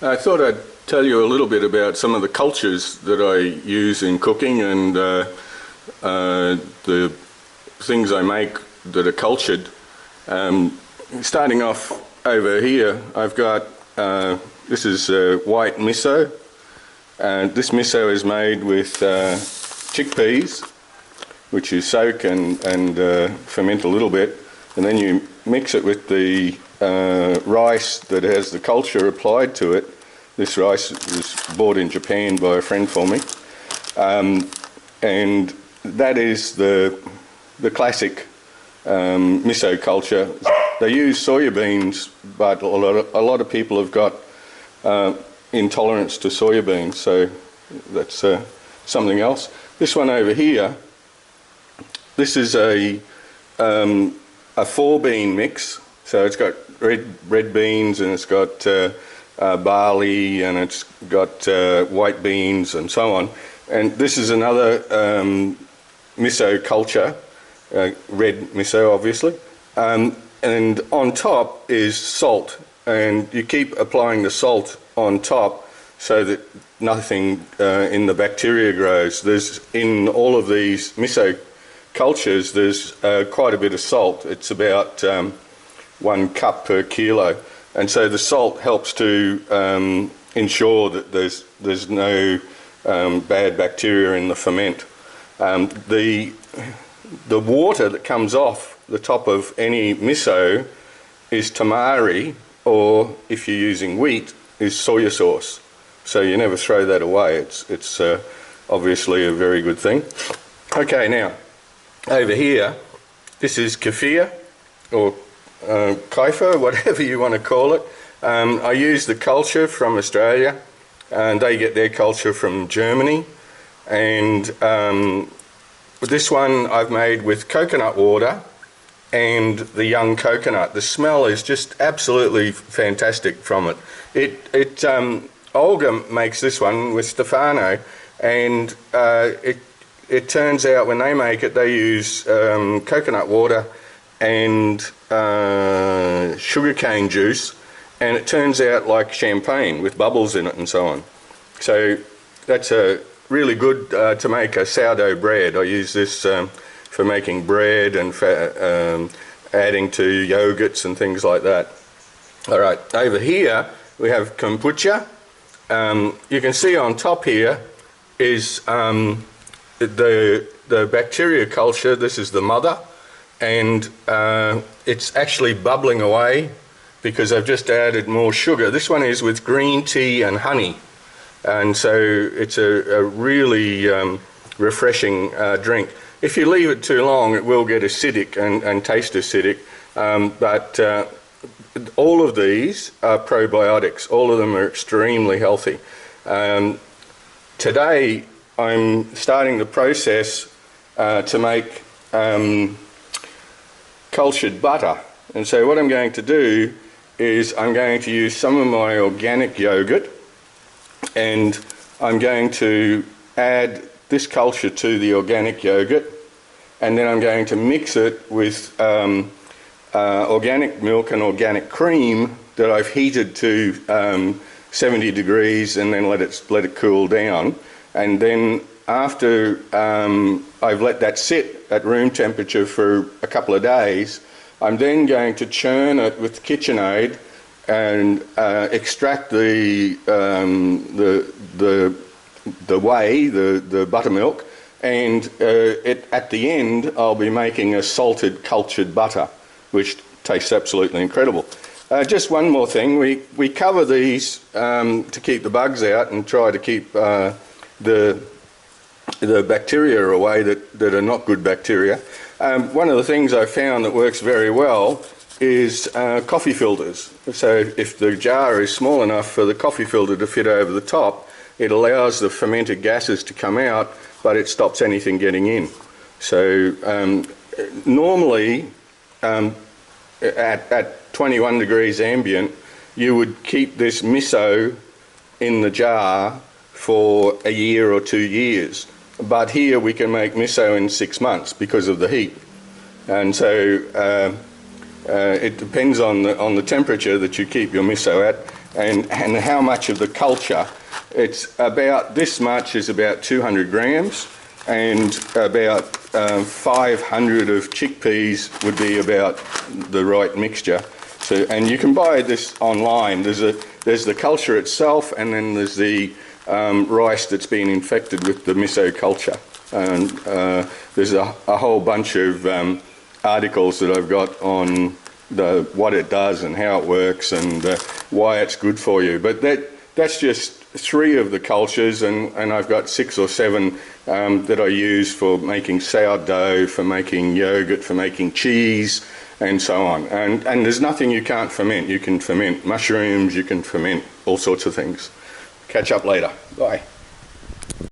I thought I'd tell you a little bit about some of the cultures that I use in cooking and the things I make that are cultured. Starting off over here, I've got, this is white miso. This miso is made with chickpeas, which you soak and ferment a little bit, and then you mix it with the rice that has the culture applied to it. This rice was bought in Japan by a friend for me, and that is the classic miso culture. They use soya beans, but a lot of people have got intolerance to soya beans, so that's something else. This one over here, this is a 4-bean mix. So it's got red beans, and it's got barley, and it's got white beans and so on. And this is another miso culture, red miso obviously. And on top is salt, and you keep applying the salt on top so that nothing in the bacteria grows. There's, in all of these miso cultures, there's quite a bit of salt. It's about 1 cup per kilo, and so the salt helps to ensure that there's no bad bacteria in the ferment. The water that comes off the top of any miso is tamari, or if you're using wheat, is soya sauce. So you never throw that away. It's obviously a very good thing. Okay, now over here, this is kefir, or kefir, whatever you want to call it. I use the culture from Australia, and they get their culture from Germany. And this one I've made with coconut water and the young coconut. The smell is just absolutely fantastic from it. Olga makes this one with Stefano, and it turns out when they make it, they use coconut water and sugarcane juice, and it turns out like champagne with bubbles in it and so on. So that's really good to make a sourdough bread. I use this for making bread and adding to yogurts and things like that. All right, over here we have kombucha. You can see on top here is the bacteria culture. This is the mother, and it's actually bubbling away because I've just added more sugar. This one is with green tea and honey, and so it's a really refreshing drink. If you leave it too long, it will get acidic and taste acidic, but all of these are probiotics. All of them are extremely healthy. Today I'm starting the process to make cultured butter, and so what I'm going to do is I'm going to use some of my organic yogurt, and I'm going to add this culture to the organic yogurt, and then I'm going to mix it with organic milk and organic cream that I've heated to 70 degrees and then let it cool down. And then after I've let that sit at room temperature for a couple of days, I'm then going to churn it with KitchenAid and extract the whey, the buttermilk, and at the end I'll be making a salted cultured butter, which tastes absolutely incredible. Just one more thing, we cover these to keep the bugs out and try to keep the bacteria away that are not good bacteria. One of the things I found that works very well is coffee filters. So if the jar is small enough for the coffee filter to fit over the top, it allows the fermented gases to come out, but it stops anything getting in. So normally at 21 degrees ambient, you would keep this miso in the jar for a year or 2 years. But here we can make miso in 6 months because of the heat. And so it depends on the temperature that you keep your miso at. and how much of the culture. It's about this much is about 200 grams, and about 500 of chickpeas would be about the right mixture. So, and you can buy this online. There's the culture itself, and then there's the rice that's been infected with the miso culture. And there's a whole bunch of articles that I've got on what it does and how it works and why it's good for you. But that's just 3 of the cultures, and I've got 6 or 7 that I use for making sourdough, for making yogurt, for making cheese, and so on. And there's nothing you can't ferment. You can ferment mushrooms, you can ferment all sorts of things. Catch up later. Bye.